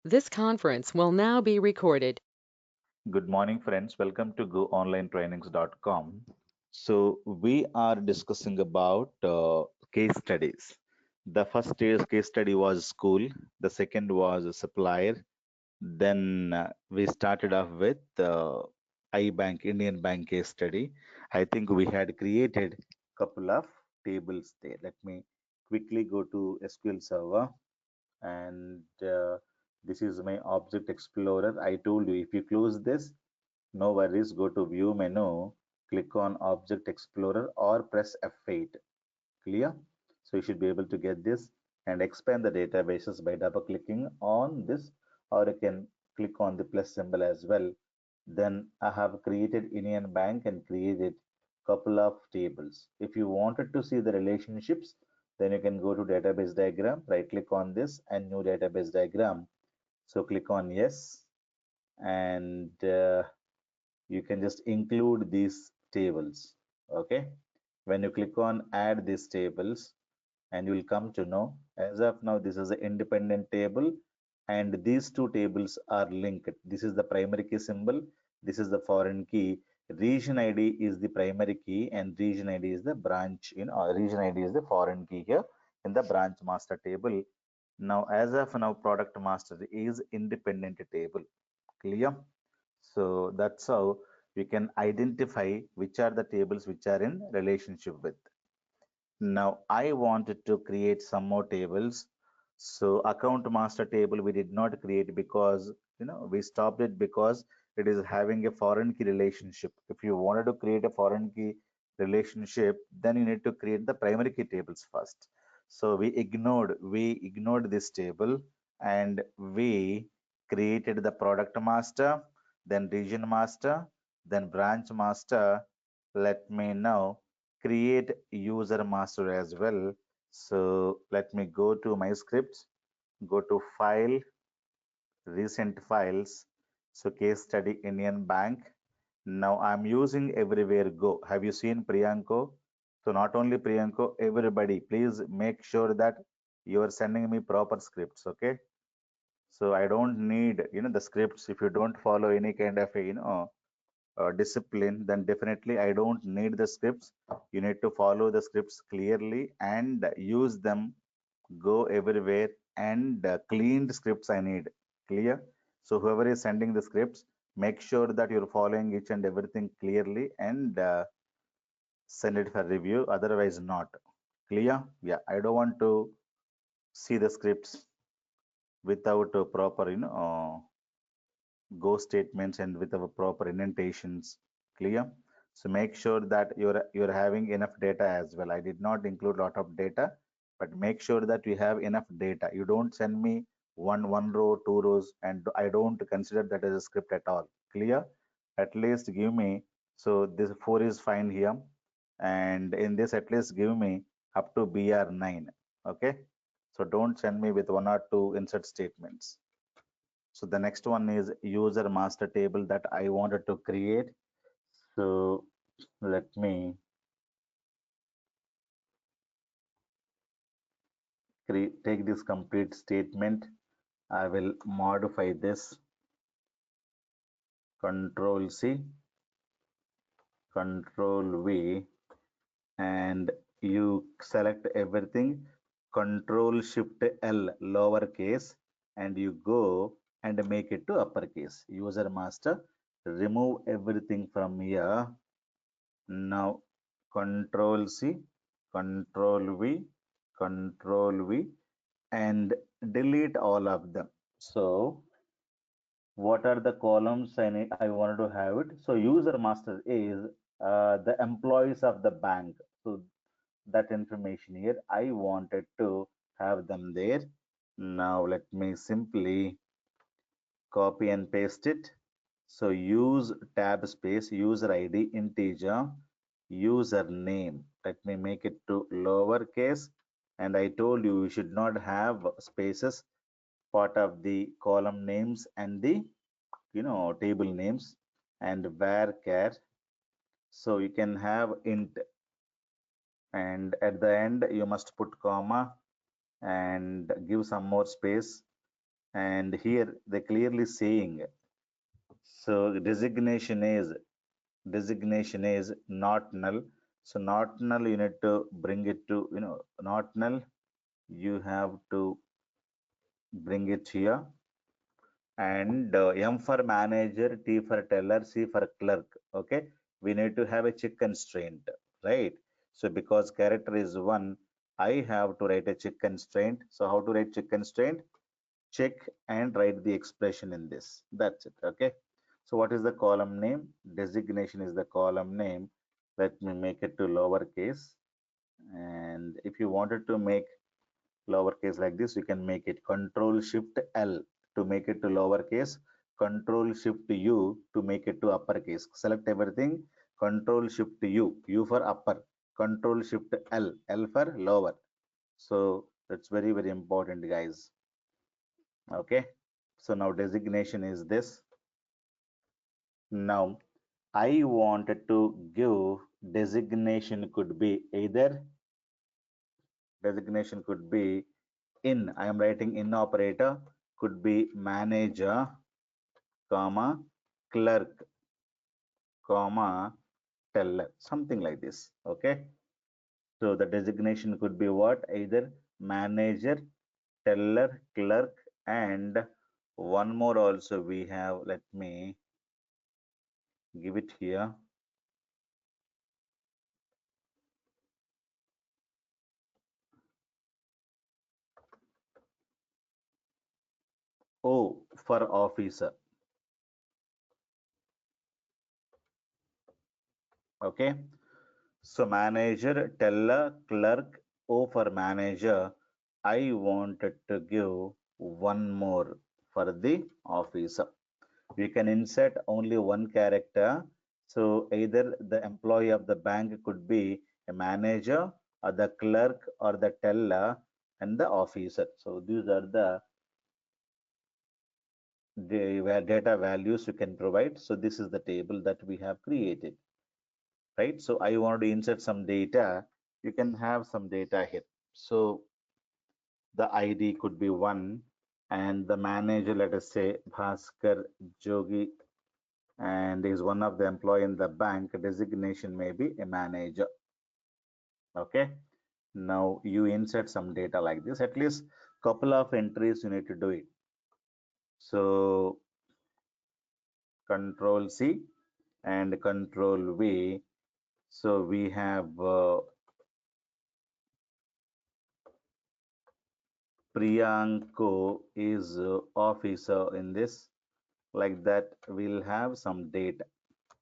This conference will now be recorded. Good morning, friends. Welcome to goonlinetrainings.com. So, we are discussing about case studies. The first case study was school, the second was a supplier. Then we started off with iBank, Indian Bank case study. I think we had created a couple of tables there. Let me quickly go to SQL Server and this is my Object Explorer. I told you if you close this, no worries, go to view menu, click on Object Explorer or press F8. Clear? So you should be able to get this and expand the databases by double clicking on this, or you can click on the plus symbol as well. Then I have created Indian Bank and created couple of tables. If you wanted to see the relationships, then you can go to database diagram, right click on this and new database diagram. So click on yes, and you can just include these tables. Okay, when you click on add these tables, and you will come to know as of now this is an independent table and these two tables are linked. This is the primary key symbol, this is the foreign key. Region id is the primary key and region id is the branch, or region id is the foreign key here in the branch master table. Now as of now product master is independent table. Clear? So that's how we can identify which are the tables which are in relationship with. Now I wanted to create some more tables. So account master table we did not create because we stopped it because it is having a foreign key relationship. If you wanted to create a foreign key relationship, then you need to create the primary key tables first. So we ignored this table and we created the product master, then region master, then branch master. Let me now create user master as well. So let me go to my scripts, go to file, recent files. So case study Indian Bank. Now I'm using everywhere go. Have you seen Priyanko? So not only Priyanko, everybody, please make sure that you are sending me proper scripts. Okay. So I don't need, the scripts. If you don't follow any kind of a, discipline, then definitely I don't need the scripts. You need to follow the scripts clearly and use them, go everywhere, and cleaned scripts I need. Clear? So whoever is sending the scripts, make sure that you're following each and everything clearly and send it for review. Otherwise, not. Clear? Yeah, I don't want to see the scripts without proper, go statements and with our proper indentations. Clear? So make sure that you're having enough data as well. I did not include a lot of data, but make sure that you have enough data. You don't send me one row, two rows, and I don't consider that as a script at all. Clear? At least give me, so this 4 is fine here, and in this at least give me up to BR9. Okay, so don't send me with one or two insert statements. So the next one is user master table that I wanted to create. So let me take this complete statement. I will modify this. Control C, Control V, and you select everything. Control Shift L lowercase, and you go and make it to uppercase. User master. Remove everything from here. Now Control C, Control V, Control V, and delete all of them. So what are the columns I wanted to have it? So user master is the employees of the bank. So that information here, I wanted to have them there. Now let me simply copy and paste it. So use tab space, user ID integer, username. Let me make it to lowercase. And I told you we should not have spaces part of the column names and the table names, and varchar. So you can have int, and at the end you must put comma and give some more space. And here they clearly saying, so designation is not null. So not null, you need to bring it to, not null, you have to bring it here. And M for manager, T for teller, C for clerk. Okay, we need to have a check constraint, right? So because character is one, I have to write a check constraint. So how to write check constraint? Check and write the expression in this. That's it. Okay. So what is the column name? Designation is the column name. Let me make it to lowercase. And if you wanted to make lowercase like this, you can make it Control Shift L to make it to lowercase, Control Shift U to make it to uppercase. Select everything, Control Shift U for upper, Control Shift L for lower. So that's very, very important, guys. Okay. So now designation is this. Now I wanted to give designation could be either designation could be in. I am writing in operator, could be manager, comma, clerk, comma, teller, something like this. Okay. So the designation could be what? Either manager, teller, clerk, and one more also we have. Let me give it here. O for officer. Okay. So manager, teller, clerk, O for manager. I wanted to give one more for the officer. We can insert only one character. So either the employee of the bank could be a manager or the clerk or the teller and the officer. So these are the data values you can provide. So this is the table that we have created, right? So I want to insert some data. You can have some data here. So the ID could be one, and the manager, let us say Bhaskar Jogi, and is one of the employee in the bank. Designation may be a manager. Okay. Now you insert some data like this. At least couple of entries you need to do it. So Control C and Control V. So we have Priyanko is officer in this. Like that, we'll have some data,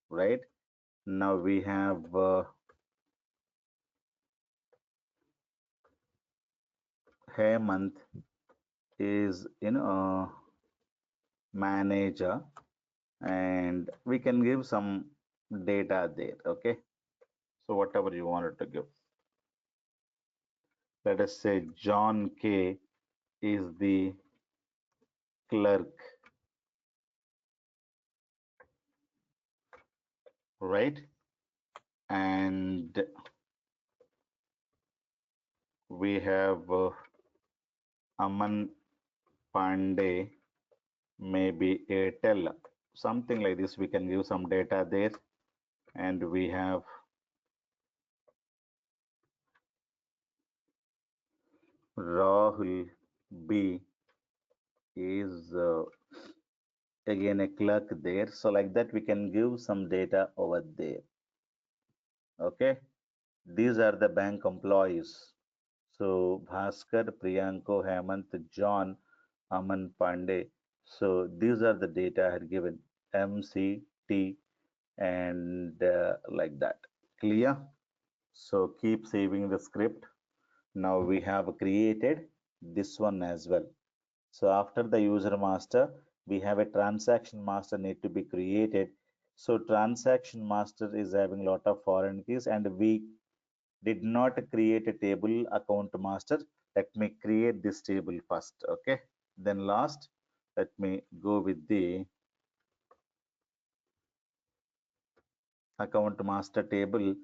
right? Now we have Hemant is manager, and we can give some data there. Okay. So whatever you wanted to give. Let us say John K is the clerk, right? And we have Aman Pandey, maybe a teller, something like this. We can give some data there. And we have Rahul B is again a clerk there. So like that, we can give some data over there. Okay. These are the bank employees. So Bhaskar, Priyanko, Hemant, John, Aman Pandey. So these are the data I had given MCT and like that. Clear? So keep saving the script. Now we have created this one as well. So after the user master, we have a transaction master need to be created. So transaction master is having a lot of foreign keys, and we did not create a table account master. Let me create this table first. Okay. Then last, let me go with the account master table.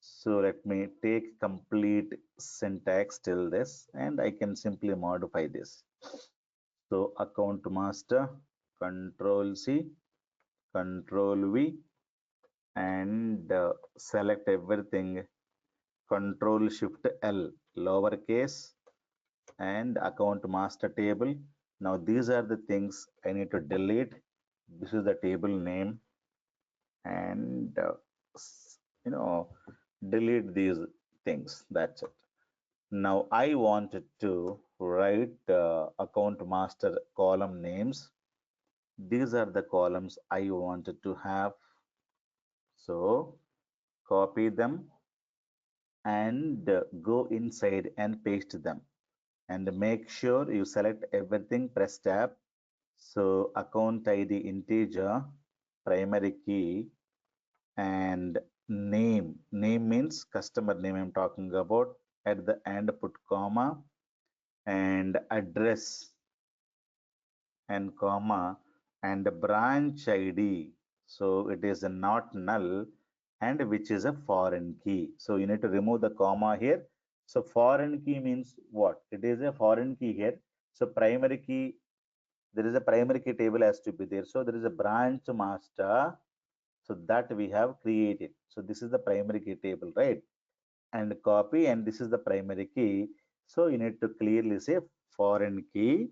So let me take complete syntax till this, and I can simply modify this. So account master, control C, control V, and select everything. Control shift L, lowercase, and account master table. Now these are the things I need to delete. This is the table name, and you know, delete these things. That's it. Now I wanted to write account master column names. These are the columns I wanted to have. So copy them and go inside and paste them. And make sure you select everything, press tab. So account ID integer, primary key, and name. Name means customer name I'm talking about. At the end, put comma, and address and comma, and branch ID. So it is a not null, and which is a foreign key. So you need to remove the comma here. So foreign key means what? It is a foreign key here. So primary key, there is a primary key table has to be there. So there is a branch master. So that we have created. So this is the primary key table, right? And copy, and this is the primary key. So you need to clearly say foreign key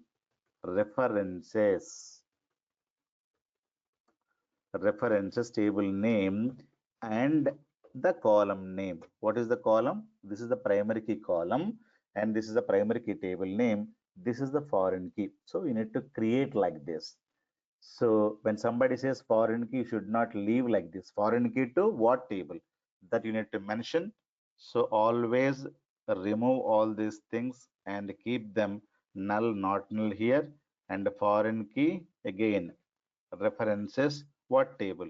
references, references table name, and the column name. What is the column? This is the primary key column, and this is the primary key table name. This is the foreign key. So you need to create like this. So when somebody says foreign key, you should not leave like this. Foreign key to what table? That you need to mention. So always remove all these things and keep them null, not null here. And foreign key again references what table?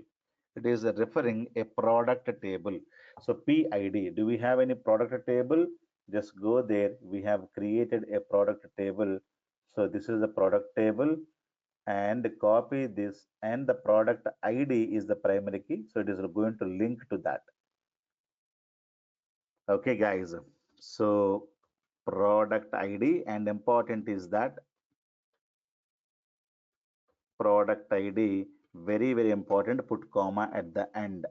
It is referring a product table. So PID, do we have any product table? Just go there. We have created a product table. So this is the product table, and copy this, and the product ID is the primary key. So it is going to link to that. Okay, guys. So product ID, and important is that product ID, very, very important. Put comma at the end.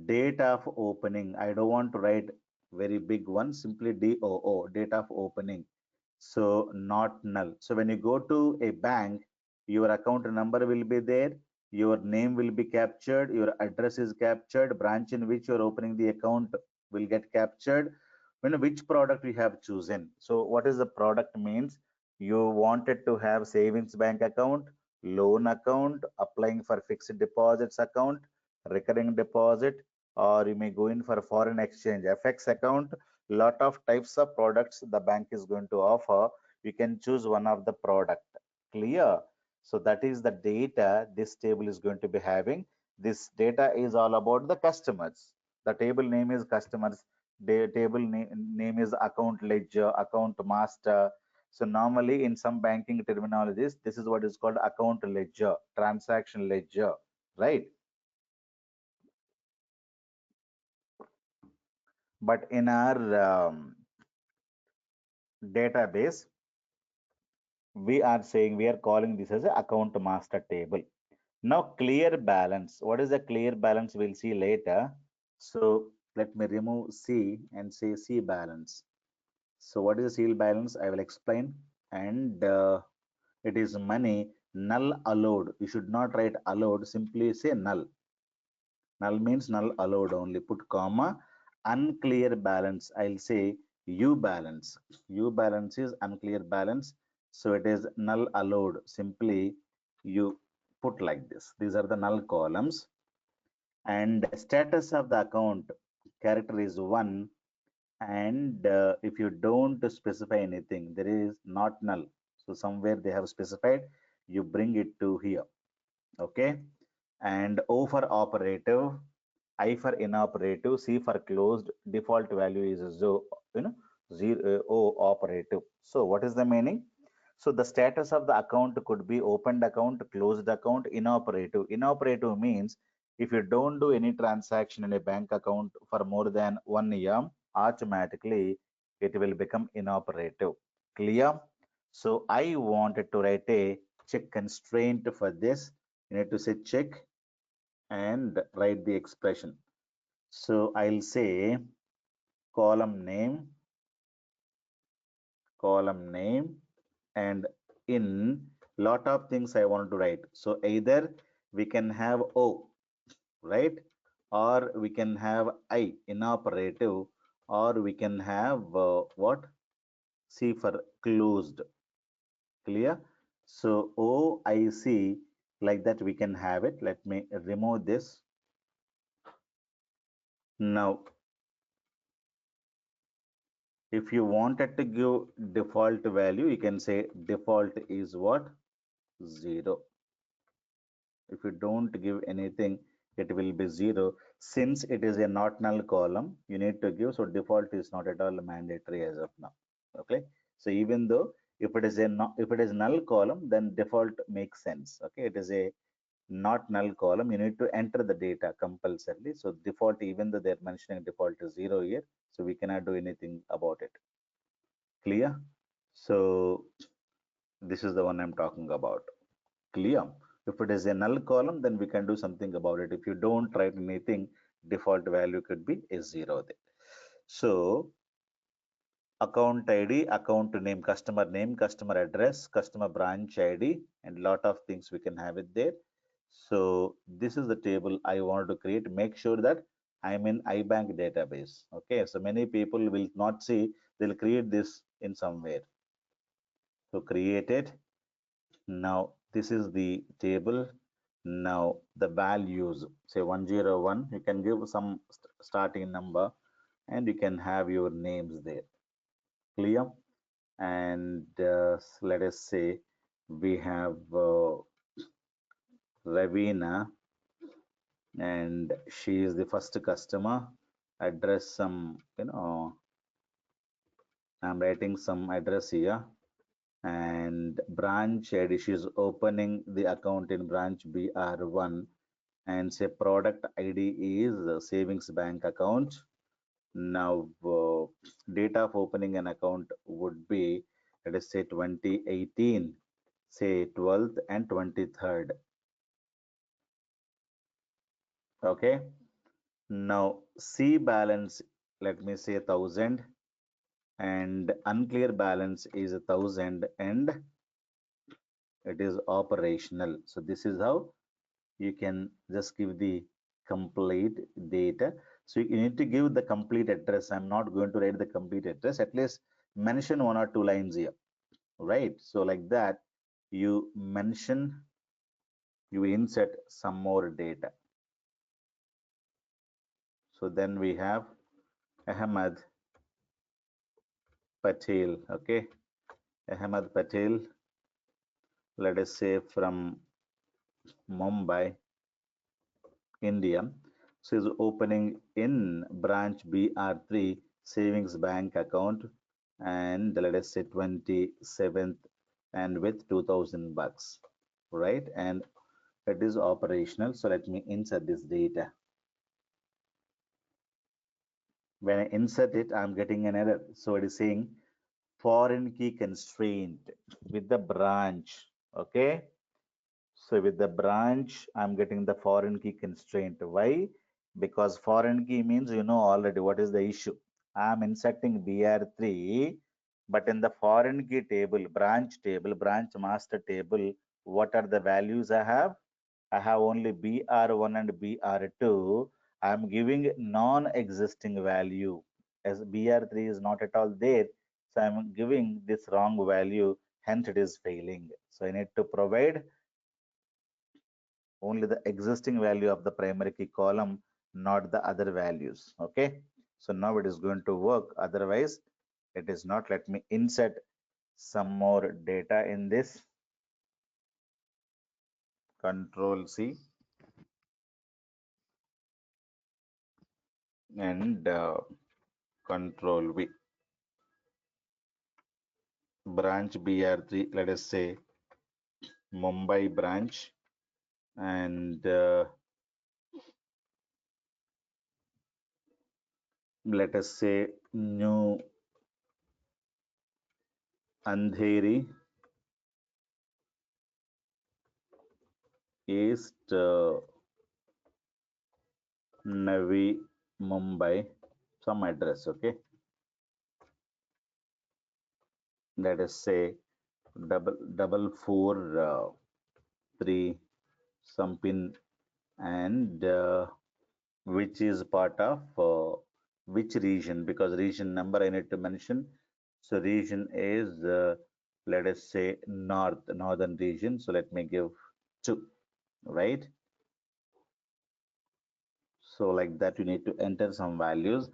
Date of opening, I don't want to write very big one, simply DOO, date of opening. So not null. So when you go to a bank, your account number will be there, your name will be captured, your address is captured, branch in which you're opening the account will get captured. When which product you have chosen. So what is the product means? You wanted to have savings bank account, loan account, applying for fixed deposits account, recurring deposit, or you may go in for foreign exchange FX account. Lot of types of products the bank is going to offer. You can choose one of the product. Clear? So that is the data this table is going to be having. This data is all about the customers. The table name is customers. The table name is account ledger, account master. So normally in some banking terminologies, this is what is called account ledger, transaction ledger, right? But in our database, we are saying, we are calling this as a account master table. Now clear balance. What is the clear balance? We'll see later. So let me remove C and say C balance. So what is the C balance? I will explain. And it is money null allowed. You should not write allowed, simply say null. Null means null allowed only. Put comma. Unclear balance, I'll say U balance. U balance is unclear balance, so it is null allowed. Simply you put like this. These are the null columns. And status of the account character is 1. And if you don't specify anything, there is not null. So somewhere they have specified, you bring it to here. Okay. And O for operative, I for inoperative, C for closed, default value is zero, zero O operative. So what is the meaning? So the status of the account could be opened account, closed account, inoperative. Inoperative means if you don't do any transaction in a bank account for more than 1 year, automatically it will become inoperative. Clear? So I wanted to write a check constraint for this. You need to say check and write the expression. So I'll say column name, column name, and in lot of things I want to write. So either we can have O, right? Or we can have I inoperative, or we can have what? C for closed. Clear? So OIC, like that we can have it. Let me remove this. Now, if you wanted to give default value, you can say default is what? 0. If you don't give anything, it will be 0. Since it is a not null column, you need to give. So default is not at all mandatory as of now. Okay. So even though if it is a if it is null column, then default makes sense. Okay. It is a not null column. You need to enter the data compulsorily. So default, even though they're mentioning default is 0 here, so we cannot do anything about it. Clear? So this is the one I'm talking about. Clear? If it is a null column, then we can do something about it. If you don't write anything, default value could be a 0 there. So account ID, account name, customer address, customer branch ID, and lot of things we can have it there. So this is the table I wanted to create. Make sure that I'm in iBank database. Okay, so many people will not see, they'll create this in somewhere. So create it. Now this is the table. Now the values, say 101, you can give some starting number and you can have your names there. Clear? And let us say we have Ravina and she is the first customer. Address some, I'm writing some address here, and branch ID, she's opening the account in branch BR1, and say product ID is savings bank account. Now date of opening an account would be, let us say 2018, say 12th and 23rd. Okay. Now C balance, let me say 1000, and unclear balance is 1000, and it is operational. So this is how you can just give the complete data. So you need to give the complete address. I'm not going to write the complete address. At least mention 1 or 2 lines here, right? So like that, you mention, you insert some more data. So then we have Ahmad Patel. Okay, Ahmad Patel, let us say from Mumbai, India. So is opening in branch BR3 savings bank account, and let us say 27th, and with 2000 bucks, right? And it is operational. So let me insert this data. When I insert it, I'm getting an error. So it is saying foreign key constraint with the branch. Okay. So with the branch, I'm getting the foreign key constraint. Why? Because foreign key means you know already what is the issue. I'm inserting BR3, but in the foreign key table, branch master table, what are the values I have? I have only BR1 and BR2. I'm giving non-existing value as BR3 is not at all there. So I'm giving this wrong value, hence it is failing. So I need to provide only the existing value of the primary key column, not the other values. Okay. So now it is going to work. Otherwise, it is not. Let me insert some more data in this. Control C and Control V. Branch BR3, let us say Mumbai branch, and let us say New Andheri, East Navi Mumbai, some address, okay? Let us say double four three some pin, and which is part of which region, because region number I need to mention. So region is let us say northern region. So let me give two, right? So like that, you need to enter some values,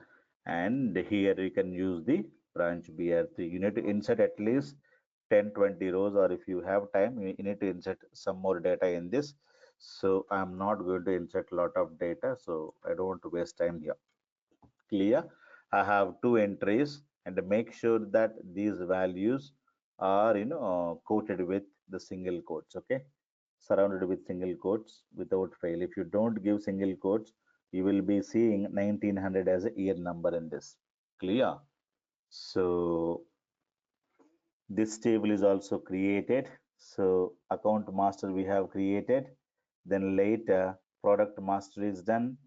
and here you can use the branch BR3. You need to insert at least 10-20 rows, or if you have time, you need to insert some more data in this. So I'm not going to insert a lot of data, so I don't want to waste time here. Clear? I have two entries, and make sure that these values are quoted with the single quotes. Okay, surrounded with single quotes without fail. If you don't give single quotes, you will be seeing 1900 as a year number in this. Clear? So this table is also created. So account master we have created. Then later product master is done.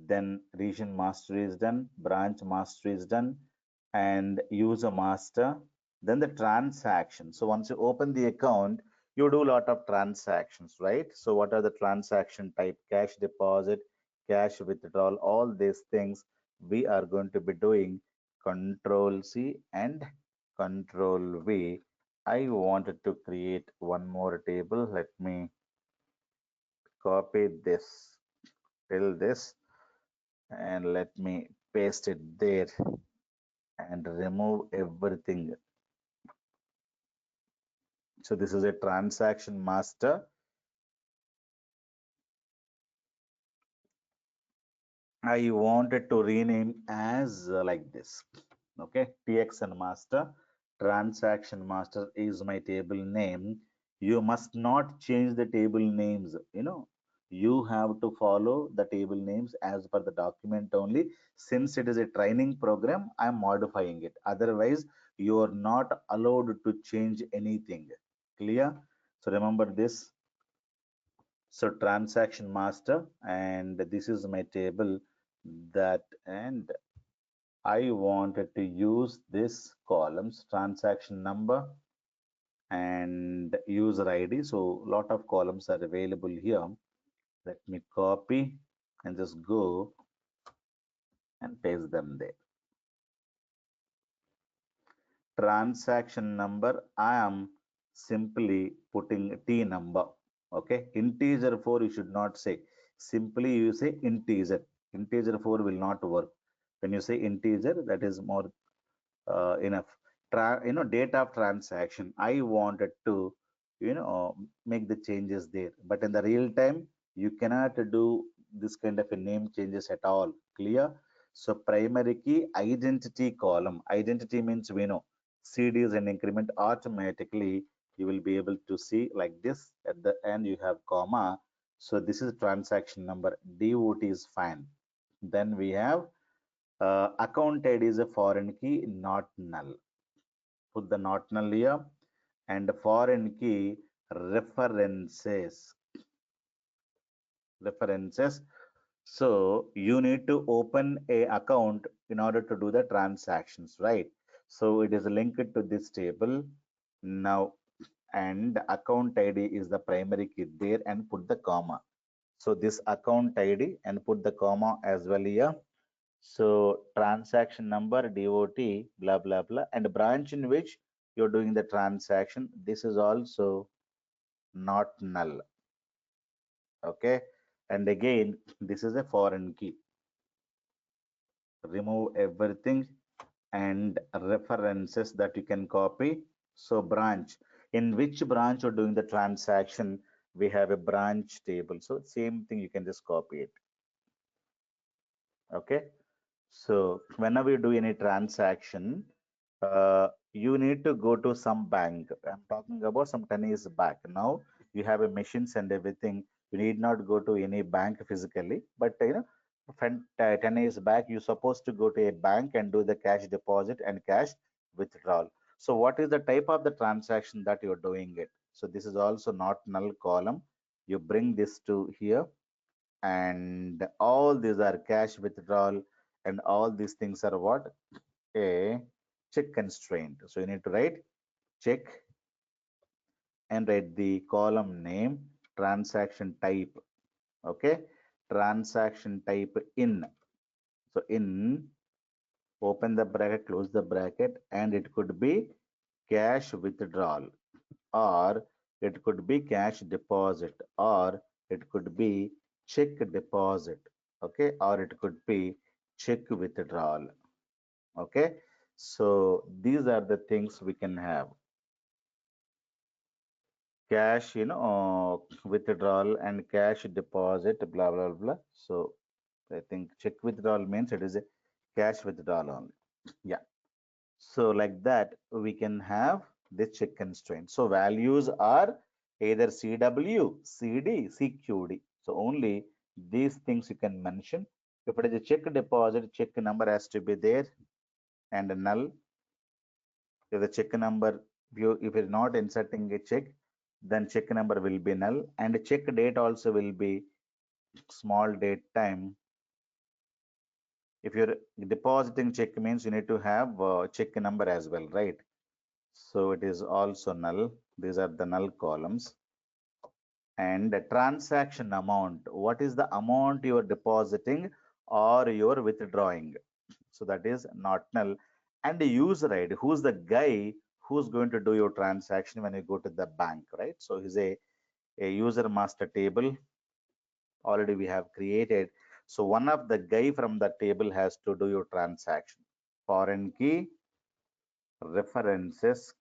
Then region master is done. Branch master is done. And user master. Then the transaction. So once you open the account, you do a lot of transactions, right? So what are the transaction type? Cash deposit, cash withdrawal, all these things we are going to be doing. Control C and Control V. I wanted to create one more table. Let me copy this till this, and let me paste it there and remove everything. So this is a transaction master. I wanted to rename as like this. Okay, TXN master, transaction master is my table name. You must not change the table names. You have to follow the table names as per the document only. Since it is a training program, I'm modifying it. Otherwise, you are not allowed to change anything. Clear? So remember this. So transaction master, and this is my table that, and I wanted to use this columns transaction number and user ID. So lot of columns are available here. Let me copy and just go and paste them there. Transaction number, I am simply putting T number. Okay, integer 4 you should not say. Simply you say integer. Integer 4 will not work. When you say integer, that is more enough. Date of transaction, I wanted to make the changes there, but in the real time you cannot do this kind of a name changes at all. Clear? So primary key identity column, identity means we know CDs and increment automatically. You will be able to see like this. At the end you have comma. So this is transaction number. DOT is fine. Then we have account ID is a foreign key, not null. Put the not null here, and foreign key references. References. So you need to open a account in order to do the transactions, right? So it is linked to this table now, and account ID is the primary key there, and put the comma. So this account ID and put the comma as well here. So transaction number, DOT, blah, blah, blah, and branch in which you're doing the transaction. This is also not null. Okay. And again, this is a foreign key. Remove everything and references that you can copy. So branch, in which branch you're doing the transaction, we have a branch table. So same thing, you can just copy it. Okay. So whenever you do any transaction, you need to go to some bank. I'm talking about some 10 years back. Now you have a machines and everything. You need not go to any bank physically, but 10 years back, you're supposed to go to a bank and do the cash deposit and cash withdrawal. So what is the type of the transaction that you're doing it? So this is also not null column. You bring this to here, and all these are cash withdrawal, and all these things are what? A check constraint. So you need to write check and write the column name, transaction type. Okay, transaction type in. So in, open the bracket, close the bracket, and it could be cash withdrawal, or it could be cash deposit, or it could be check deposit. Okay, or it could be check withdrawal. Okay, so these are the things we can have: cash, withdrawal, and cash deposit, blah blah blah. So I think check withdrawal means it is a cash withdrawal only. Yeah. So like that, we can have this check constraint. So values are either CW, CD, CQD. So only these things you can mention. If it is a check deposit, check number has to be there, and null. If the check number, if you're not inserting a check, then check number will be null, and check date also will be small date time. If you're depositing check means you need to have check number as well, right? So it is also null. These are the null columns. And the transaction amount, what is the amount you are depositing or you are withdrawing? So that is not null. And the user ID, who's the guy who's going to do your transaction when you go to the bank, right? So he's a user master table already we have created. So one of the guy from the table has to do your transaction. Foreign key references.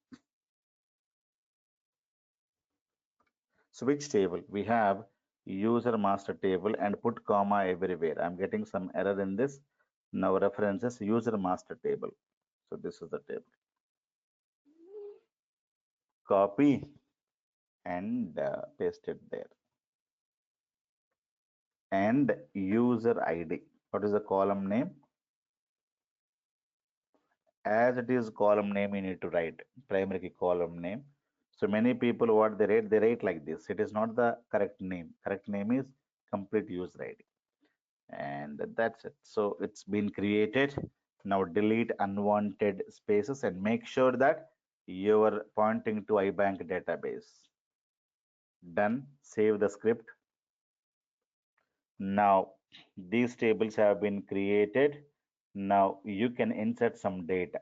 Switch table. We have user master table and put comma everywhere. I'm getting some error in this. Now references user master table. So this is the table. Copy and paste it there. And user ID. What is the column name? As it is column name, you need to write primary key column name. So many people what they write like this. It is not the correct name. Correct name is complete user ID. And that's it. So it's been created. Now delete unwanted spaces and make sure that you are pointing to iBank database. Done. Save the script. Now these tables have been created. Now you can insert some data.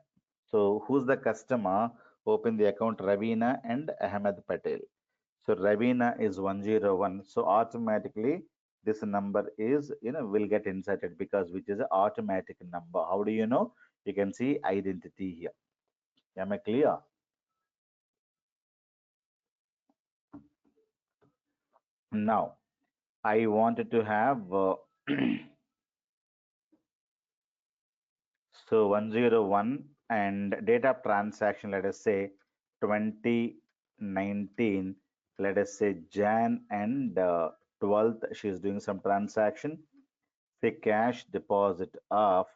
So who's the customer? Open the account Ravina and Ahmed Patel. So Ravina is 101. So automatically this number is, will get inserted because which is an automatic number. How do you know? You can see identity here. Am I clear? Now I wanted to have so 101 and date of transaction, let us say 2019, let us say Jan and 12th, she's doing some transaction, say cash deposit of,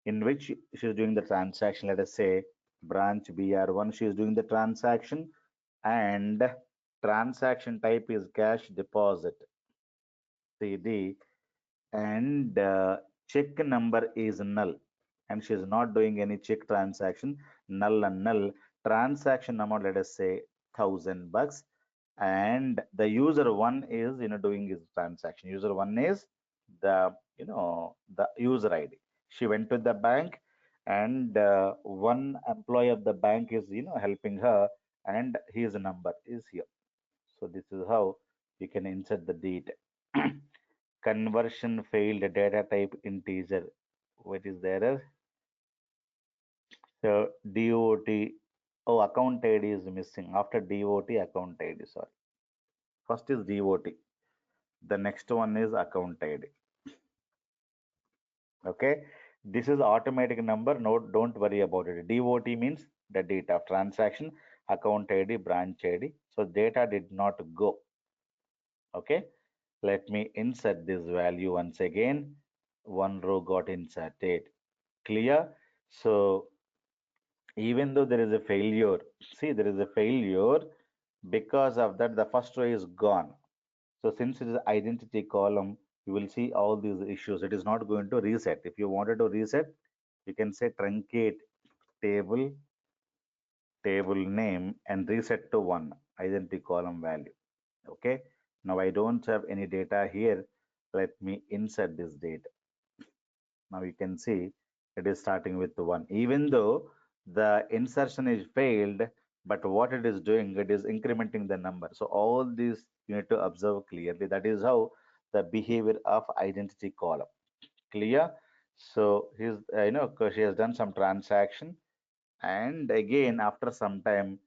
in which she's doing the transaction, let us say branch BR1, she's doing the transaction, and transaction type is cash deposit, CD, and check number is null, and she's not doing any check transaction. Null and null. Transaction amount, let us say $1,000, and the user one is doing his transaction. User one is the the user ID. She went to the bank, and one employee of the bank is helping her, and his number is here. So this is how you can insert the date. Conversion failed, data type integer. What is the error? So DOT, oh, account ID is missing. After DOT, account ID, sorry. First is DOT. The next one is account ID. Okay. This is automatic number. No, don't worry about it. DOT means the date of transaction, account ID, branch ID. So data did not go. Okay. Let me insert this value once again. One row got inserted. Clear? So even though there is a failure, see there is a failure, because of that the first row is gone. So since it is identity column, you will see all these issues. It is not going to reset. If you wanted to reset, you can say truncate table, table name, and reset to one identity column value. Okay. Now I don't have any data here. Let me insert this data. Now you can see it is starting with one. Even though the insertion is failed, but what it is doing, it is incrementing the number. So all these you need to observe clearly. That is how the behavior of identity column. Clear? So he's, she has done some transaction, and again after some time,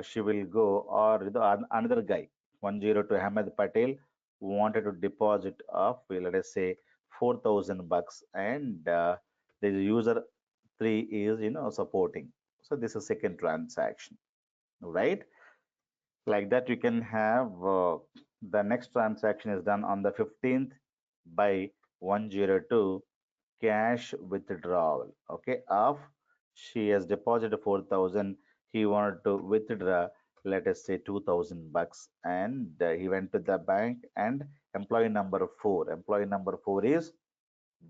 she will go, or another guy, 102 Ahmed Patel, wanted to deposit of, well, let us say, 4,000 bucks, and the user 3 is supporting. So this is second transaction, right? Like that you can have, the next transaction is done on the 15th by 102 cash withdrawal. Okay, of, she has deposited 4,000. He wanted to withdraw, let us say, 2,000 bucks, and he went to the bank, and employee number four. Employee number four is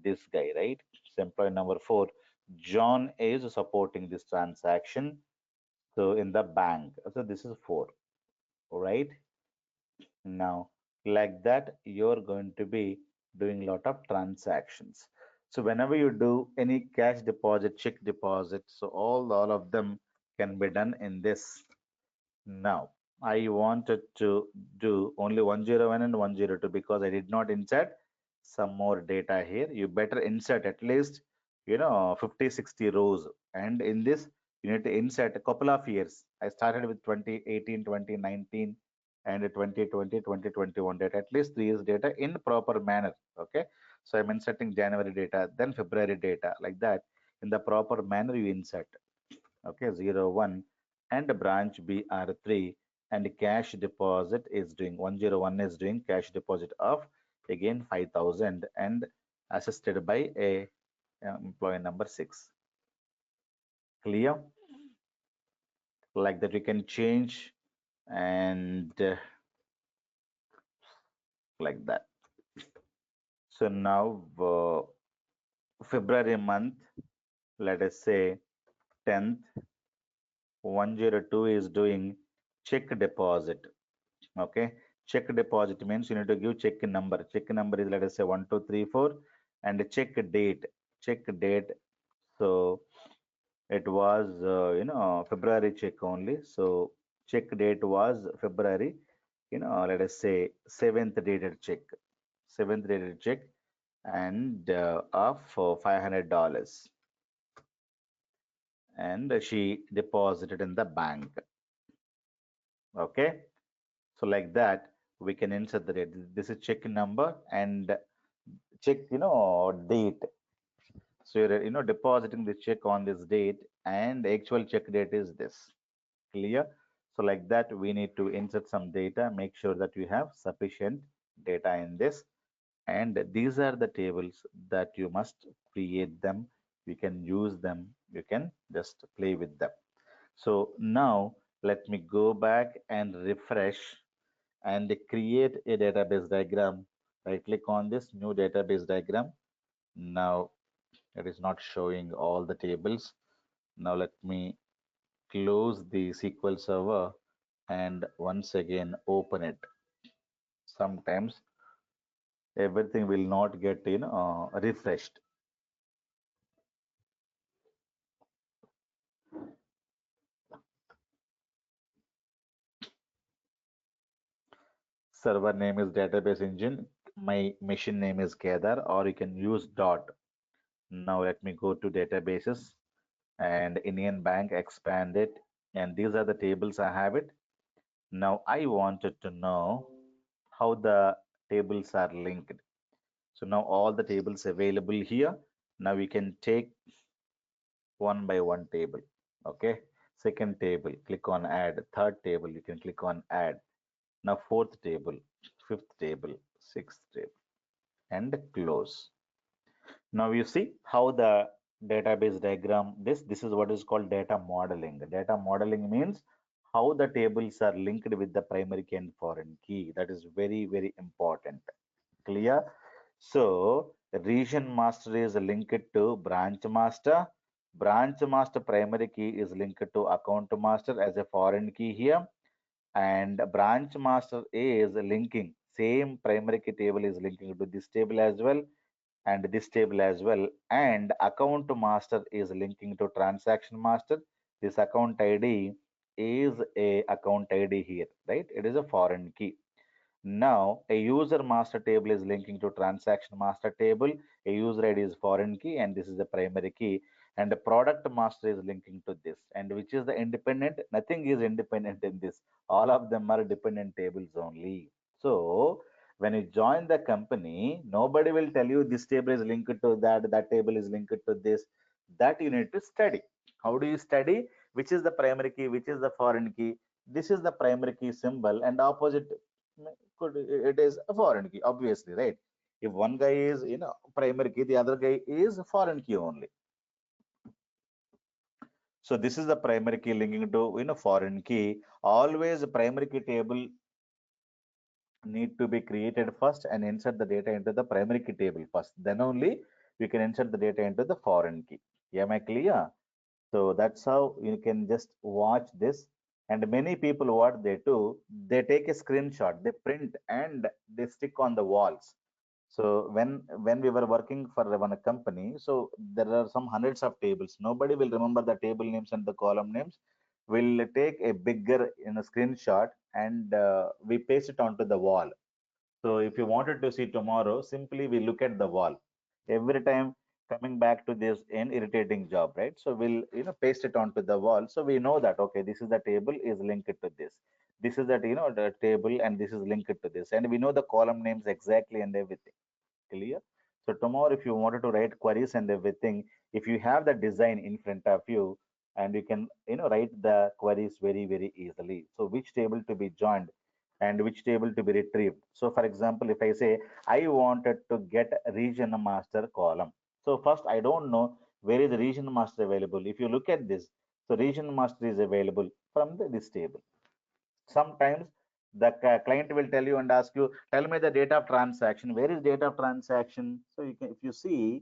this guy, right? So employee number four, John, is supporting this transaction. So in the bank, so this is four, right? Now, like that, you're going to be doing a lot of transactions. So whenever you do any cash deposit, check deposit, so all of them can be done in this. Now, I wanted to do only 101 and 102 because I did not insert some more data here. You better insert at least, 50, 60 rows. And in this, you need to insert a couple of years. I started with 2018, 2019, and 2020, 2021 data, at least 3 years data in proper manner. Okay. So I'm inserting January data, then February data, like that. In the proper manner, you insert. Okay, 01, and branch BR3, and cash deposit is doing 101, is doing cash deposit of again 5,000, and assisted by a employee number 6. Clear? Like that you can change, and like that. So now, February month, let us say 10th, 102 is doing check deposit. Okay, check deposit means you need to give check number. Check number is, let us say, 1234, and check date. Check date. So it was, February check only. So check date was February. Let us say 7th dated check. 7th dated check, and of $500, and she deposited in the bank. Okay. So like that, we can insert the date. This is check number, and check, date. So you're, depositing the check on this date, and the actual check date is this. Clear? So like that, we need to insert some data, make sure that you have sufficient data in this. And these are the tables that you must create them. You can use them. You can just play with them. So now let me go back and refresh and create a database diagram. Right click on this new database diagram. Now it is not showing all the tables. Now let me close the SQL server and once again open it. Sometimes everything will not get refreshed. Server name is database engine. My machine name is Kedar, or you can use dot. Now let me go to databases and Indian Bank, expand it, and these are the tables I have it. Now I wanted to know how the tables are linked. So now all the tables available here. Now we can take one by one table. Okay. Second table, click on add. Third table, you can click on add. Now fourth table, fifth table, sixth table, and close. Now you see how the database diagram, this is what is called data modeling. Data modeling means how the tables are linked with the primary key and foreign key. That is very, very important. Clear? So, region master is linked to branch master. Branch master primary key is linked to account master as a foreign key here. And branch master is linking, same primary key table is linking to this table as well and this table as well. And account master is linking to transaction master. This account ID is a account ID here, right? It is a foreign key. Now, a user master table is linking to transaction master table. A user ID is foreign key, and this is the primary key. And the product master is linking to this. And which is the independent? Nothing is independent in this. All of them are dependent tables only. So, when you join the company, nobody will tell you this table is linked to that, that table is linked to this. That you need to study. How do you study? Which is the primary key? Which is the foreign key? This is the primary key symbol, and opposite could it is a foreign key, obviously, right? If one guy is primary key, the other guy is foreign key only. So this is the primary key linking to foreign key. Always primary key table need to be created first and insert the data into the primary key table first. Then only we can insert the data into the foreign key. Am I clear? So that's how you can just watch this. And many people, what they do, they take a screenshot, they print and they stick on the walls. So when we were working for one company, so there are some hundreds of tables. Nobody will remember the table names and the column names. We'll take a bigger screenshot and we paste it onto the wall. So if you wanted to see tomorrow, simply we look at the wall. Every time coming back to this an irritating job, right? So we'll paste it onto the wall. So we know that okay, this is the table is linked to this. This is that the table and this is linked to this. And we know the column names exactly and everything. Clear? So tomorrow, if you wanted to write queries and everything, if you have the design in front of you, and you can write the queries very very easily. So which table to be joined and which table to be retrieved. So for example, if I say I wanted to get region master column. So first I don't know where is the region master available. If you look at this, so region master is available from this table. Sometimes the client will tell you and ask you, tell me the date of transaction. Where is date of transaction? So you can, if you see,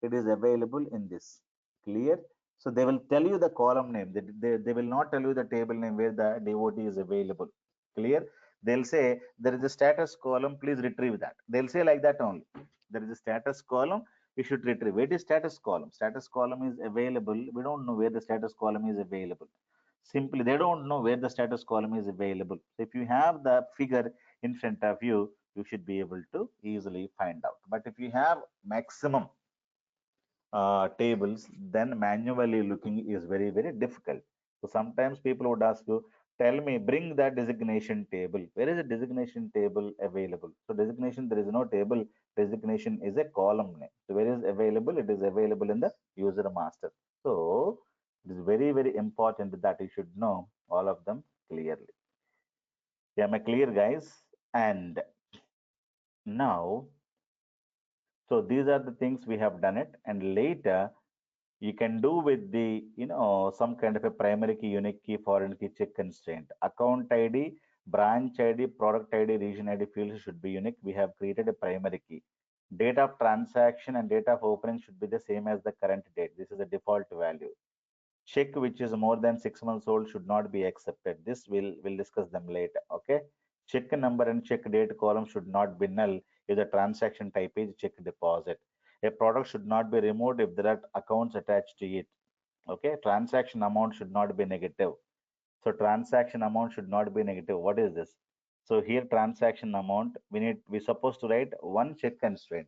it is available in this. Clear? So they will tell you the column name. They will not tell you the table name where the devotee is available. Clear? They'll say there is a status column, please retrieve that. They'll say like that only. There is a status column, you should retrieve. Where is status column? Status column is available. We don't know where the status column is available. Simply, they don't know where the status column is available. So if you have the figure in front of you, you should be able to easily find out. But if you have maximum tables, then manually looking is very, very difficult. So sometimes people would ask you, tell me, bring that designation table. Where is the designation table available? So designation, there is no table. Designation is a column name. So where is available? It is available in the user master. So it is very, very important that you should know all of them clearly. Yeah, am I clear, guys? And now, so these are the things we have done it. And later, you can do with the some kind of a primary key, unique key, foreign key check constraint. Account ID, branch ID, product ID, region ID fields should be unique. We have created a primary key. Date of transaction and date of opening should be the same as the current date. This is the default value. Check which is more than 6 months old should not be accepted. This will discuss them later. Okay. Check number and check date column should not be null if the transaction type is check deposit. A product should not be removed if there are accounts attached to it. Okay. Transaction amount should not be negative. So transaction amount should not be negative. What is this? So here transaction amount, we supposed to write one check constraint.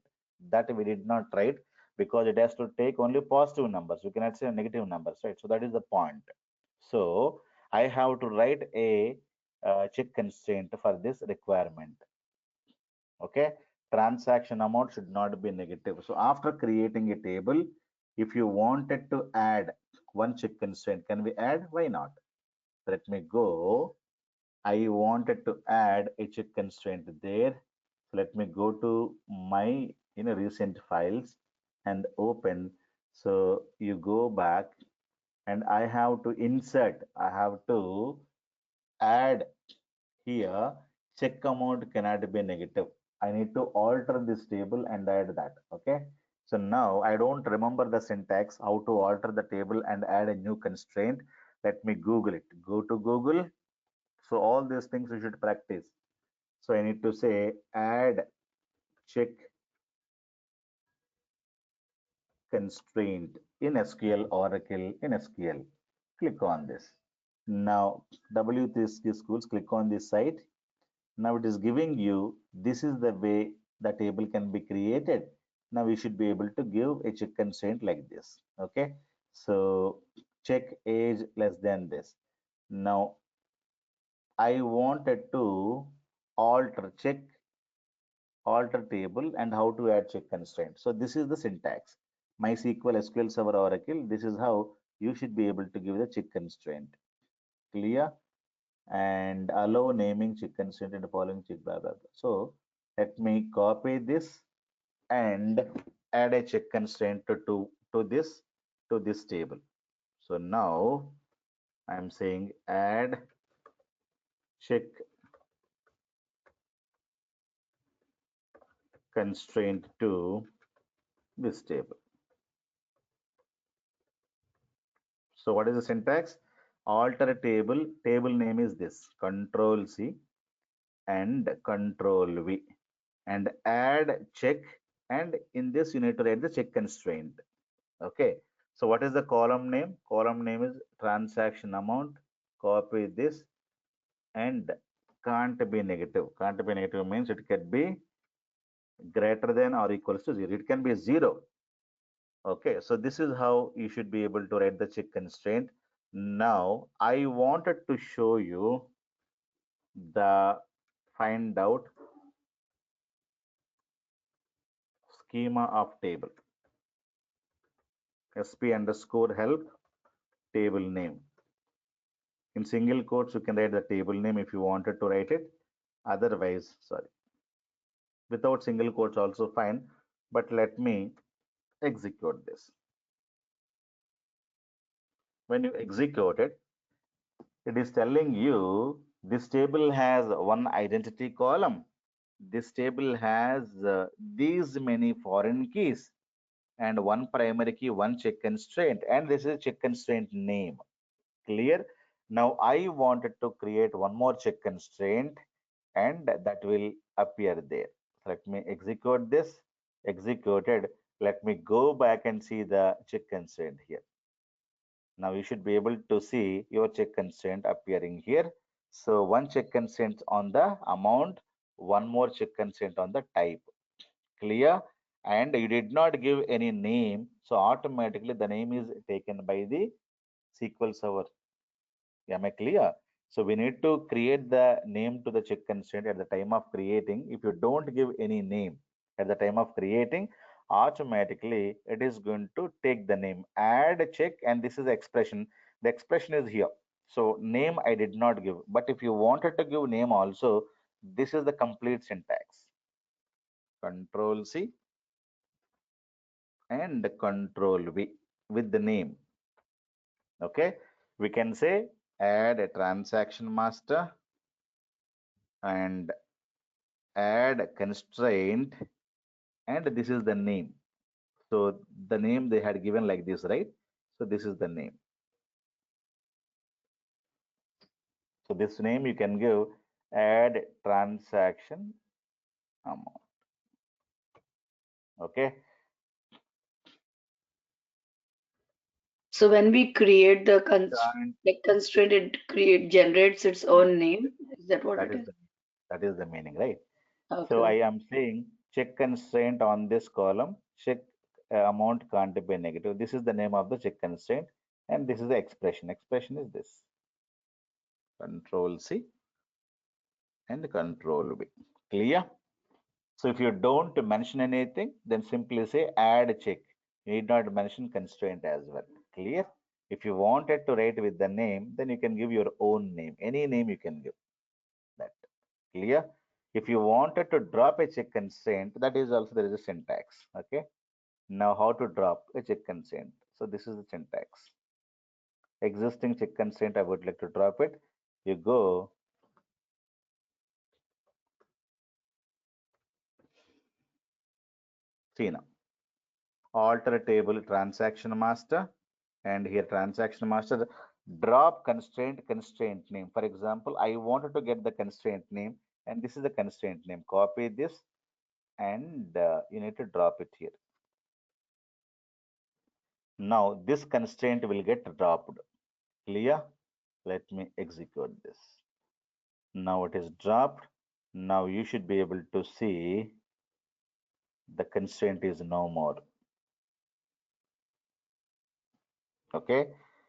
That we did not write because it has to take only positive numbers. We cannot say negative numbers, right? So that is the point. So I have to write a check constraint for this requirement. Okay. Transaction amount should not be negative. So after creating a table, if you wanted to add one check constraint, can we add? Why not? Let me go. I wanted to add a check constraint there. So let me go to my recent files and open. So you go back and I have to insert. I have to add here, check amount cannot be negative. I need to alter this table and add that. Okay. So now I don't remember the syntax, how to alter the table and add a new constraint. Let me Google it. Go to Google. So all these things you should practice. So I need to say add check constraint in SQL, Oracle in SQL. Click on this. Now W3C schools, click on this site. Now it is giving you, this is the way the table can be created. Now we should be able to give a check constraint like this. Okay. So check age less than this. Now I wanted to check alter table and how to add check constraint. So this is the syntax. MySQL, SQL Server, Oracle. This is how you should be able to give the check constraint. Clear? And allow naming check constraint and the following check blah blah blah. So let me copy this and add a check constraint to this table. So now I'm saying add check constraint to this table. So what is the syntax? Alter table, table name is this, Control C and Control V, and add check, and in this you need to write the check constraint. Okay. So what is the column name? Column name is transaction amount. Copy this and can't be negative. Can't be negative means it can be greater than or equals to 0. It can be 0. Okay, so this is how you should be able to write the check constraint. Now, I wanted to show you the find out schema of table. SP underscore help table name. In single quotes, you can write the table name if you wanted to write it. Otherwise, sorry, without single quotes also fine. But let me execute this. When you execute it, it is telling you this table has one identity column. This table has these many foreign keys and one primary key, one check constraint, and this is check constraint name. Clear? Now I wanted to create one more check constraint and that will appear there. Let me execute this. Executed. Let me go back and see the check constraint here. Now you should be able to see your check constraint appearing here. So one check constraint on the amount, one more check constraint on the type. Clear? And you did not give any name, so automatically the name is taken by the SQL Server. Am I clear? So we need to create the name to the check constraint at the time of creating. If you don't give any name at the time of creating, automatically it is going to take the name, add check, and this is the expression. The expression is here. So name I did not give, but if you wanted to give name also, this is the complete syntax. Control C and Control V with the name. Okay, we can say add a transaction master and add constraint, and this is the name. So the name they had given like this, right? So this is the name. So this name you can give add transaction amount. Okay. So when we create the constraint, it generates its own name. Is that what That it is is? the meaning, right? So I Okay. am saying check constraint on this column, check amount can't be negative. This is the name of the check constraint, and this is the expression. Expression is this. Control C and Control V. Clear? So if you don't mention anything, then simply say add check. You need not mention constraint as well. Clear? If you wanted to write with the name, then you can give your own name. Any name you can give that. Clear? If you wanted to drop a check constraint, that is also there is a syntax. Okay. Now how to drop a check constraint? So this is the syntax. Existing check constraint, I would like to drop it. You go, see now, alter table transaction master, and here transaction master, drop constraint name. For example, I wanted to get the constraint name, and this is the constraint name. Copy this, and you need to drop it here. Now this constraint will get dropped. Clear? Let me execute this. Now it is dropped. Now you should be able to see the constraint is no more. Okay,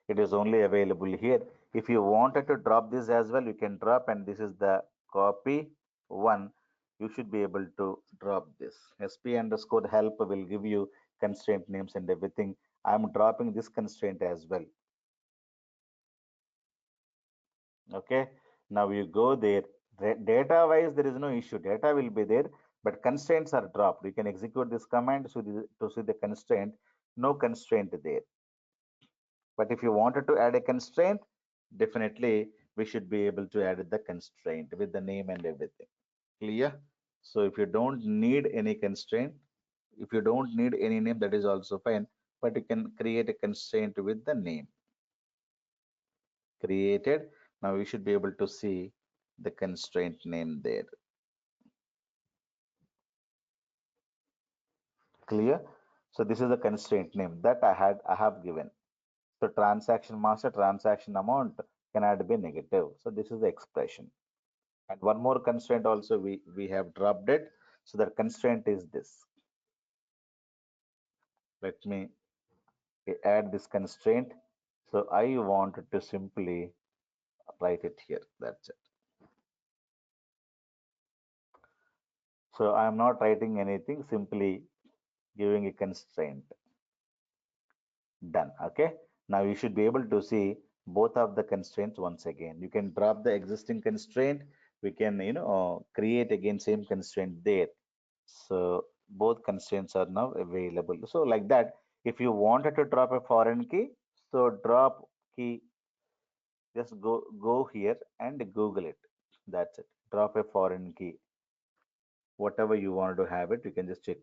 it is only available here. If you wanted to drop this as well, you can drop, and this is the copy one. You should be able to drop this. SP underscore help will give you constraint names and everything. I'm dropping this constraint as well. Okay, now you go there. Data wise, there is no issue. Data will be there, but constraints are dropped. You can execute this command to see the constraint. No constraint there. But if you wanted to add a constraint, definitely we should be able to add the constraint with the name and everything. Clear? So if you don't need any constraint, if you don't need any name, that is also fine. But you can create a constraint with the name created. Now you should be able to see the constraint name there. Clear? So this is the constraint name that I have given. So transaction master transaction amount cannot be negative. So this is the expression. And one more constraint also we have dropped it. So the constraint is this. Let me add this constraint. So I wanted to simply write it here. That's it. So I'm not writing anything, simply giving a constraint. Done. Okay. Now you should be able to see both of the constraints once again. You can drop the existing constraint. We can, create again same constraint there. So both constraints are now available. So like that, if you wanted to drop a foreign key, so drop key, just go here and Google it. That's it. Drop a foreign key. Whatever you want to have it, you can just check.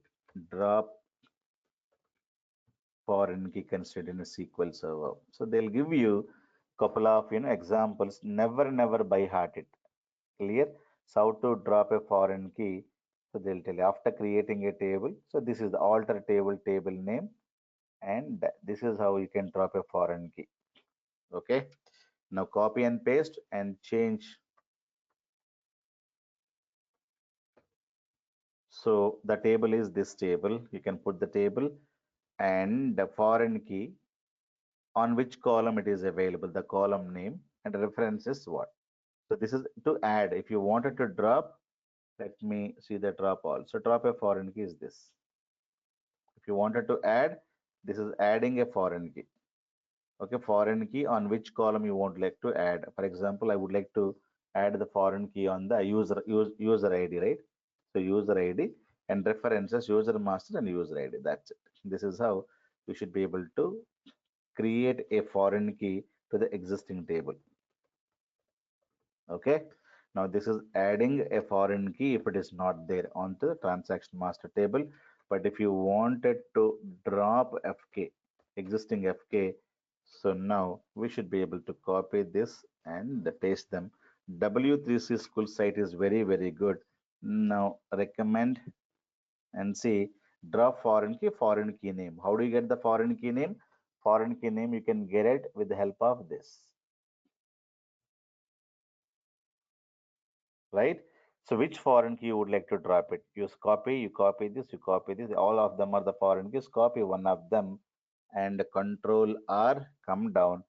Drop foreign key constraint in a SQL server. So they'll give you couple of examples. Never by heart it. Clear? So how to drop a foreign key. So they'll tell you after creating a table. So this is the alter table name, and this is how you can drop a foreign key. Okay. Now copy and paste and change. So the table is this table. You can put the table and the foreign key on which column it is available, the column name, and reference is what. So this is to add. If you wanted to drop, let me see the drop all. So drop a foreign key is this. If you wanted to add, this is adding a foreign key. Okay, foreign key on which column you want like to add. For example, I would like to add the foreign key on the user ID, right? So user ID and references user master and user ID. That's it. This is how we should be able to create a foreign key to the existing table. Okay. Now this is adding a foreign key if it is not there onto the transaction master table. But if you wanted to drop FK, existing FK, so now we should be able to copy this and paste them. W3C school site is very good. Now recommend and see drop foreign key name. How do you get the foreign key name? Foreign key name you can get it with the help of this. Right? So which foreign key you would like to drop it? Use copy, you copy this, you copy this. All of them are the foreign keys. Copy one of them and Control R, come down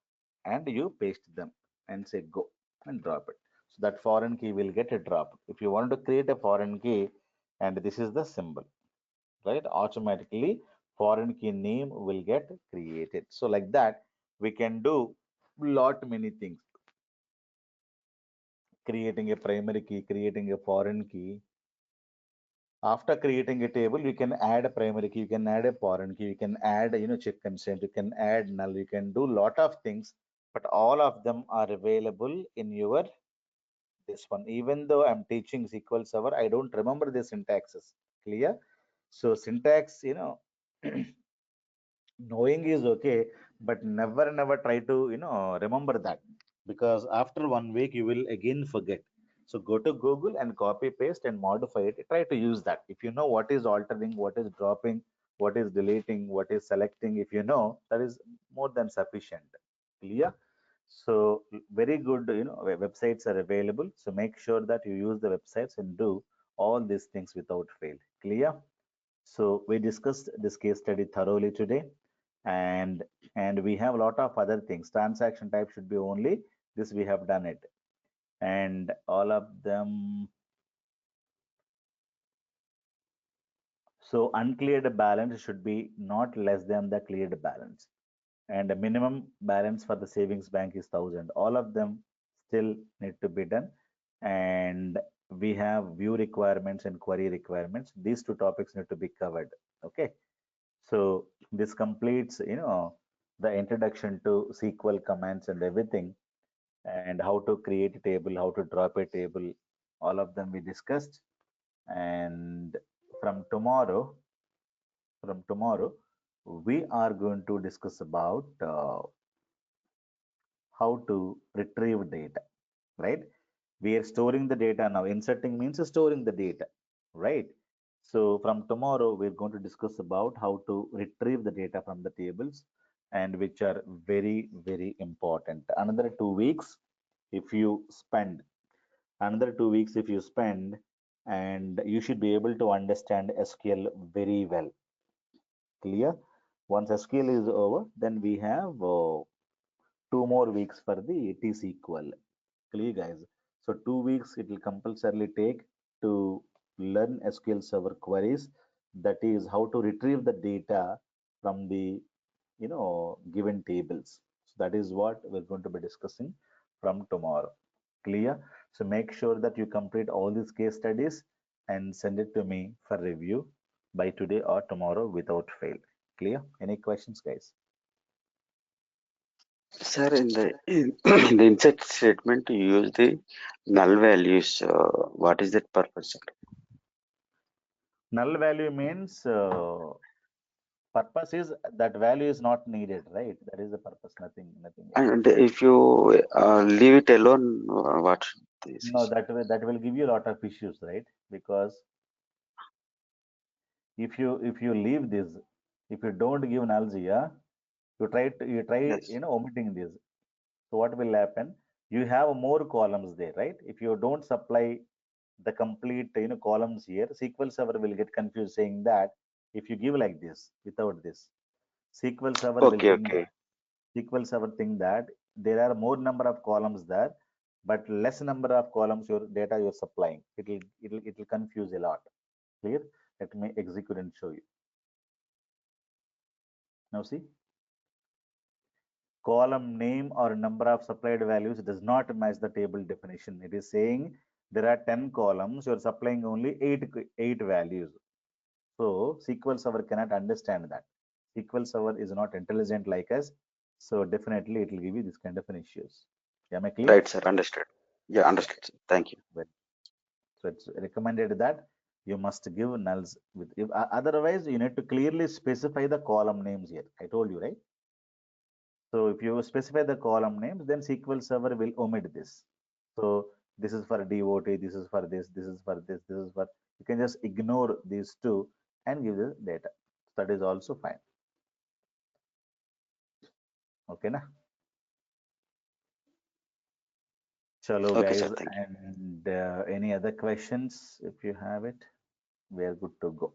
and you paste them and say go and drop it. So that foreign key will get a drop. If you want to create a foreign key, and this is the symbol, right? Automatically foreign key name will get created. So like that, we can do lot many things. Creating a primary key, creating a foreign key. After creating a table, you can add a primary key, you can add a foreign key, you can add, check consent, you can add null, you can do lot of things. but all of them are available in your this one. Even though I'm teaching SQL Server, I don't remember the syntaxes. Clear? So syntax, knowing is okay, but never try to remember that, because after 1 week you will again forget. So go to Google and copy paste and modify it. Try to use that. If you know what is altering, what is dropping, what is deleting, what is selecting, if you know, that is more than sufficient. Clear? So very good, websites are available, so make sure that you use the websites and do all these things without fail. Clear? So we discussed this case study thoroughly today, and we have a lot of other things. Transaction type should be only this. We have done it, and all of them. So uncleared balance should be not less than the cleared balance, and the minimum balance for the savings bank is 1,000. All of them still need to be done, and we have view requirements and query requirements. These two topics need to be covered. Okay. So this completes, the introduction to SQL commands and everything, and how to create a table, how to drop a table, all of them we discussed. And from tomorrow, from tomorrow, we are going to discuss about how to retrieve data, right? We are storing the data now. Inserting means storing the data, right? So from tomorrow we're going to discuss about how to retrieve the data from the tables, and which are very important. Another 2 weeks, if you spend another 2 weeks, if you spend, and you should be able to understand SQL very well. Clear? Once SQL is over, then we have 2 more weeks for the TSQL. Clear, guys? So 2 weeks it will compulsorily take to learn SQL Server queries. That is how to retrieve the data from the given tables. So that is what we're going to be discussing from tomorrow. Clear? So make sure that you complete all these case studies and send it to me for review by today or tomorrow without fail. Clear? Any questions, guys? Sir, in the insert statement, you use the null values. What is that purpose, sir? Null value means purpose is that value is not needed, right? That is the purpose, nothing else. And if you leave it alone, what should this No, is? that will give you a lot of issues, right? Because if you leave this, if you don't give nulls here, you try Yes. omitting this. So what will happen? You have more columns there, right? If you don't supply the complete columns here, SQL Server will get confused, saying that if you give like this without this, SQL Server will Okay, think okay. that SQL Server think that there are more number of columns there, but less number of columns your data you're supplying. It will confuse a lot. Clear? Let me execute and show you. Now see, column name or number of supplied values does not match the table definition. It is saying there are 10 columns, you're supplying only eight values. So SQL Server cannot understand that. SQL Server is not intelligent like us. So definitely it will give you this kind of an issues. Am I clear? Right, sir. Understood. Yeah, understood, sir. Thank you. Well, so it's recommended that you must give nulls with, if, otherwise you need to clearly specify the column names here. I told you, right? So if you specify the column names, then SQL Server will omit this. So this is for DOT, this is for this, this is for this, this is for. You can just ignore these two and give the data. That is also fine. Okay, na? Chalo, Okay, sir. guys. Thank you. And any other questions? If you have it, we are good to go.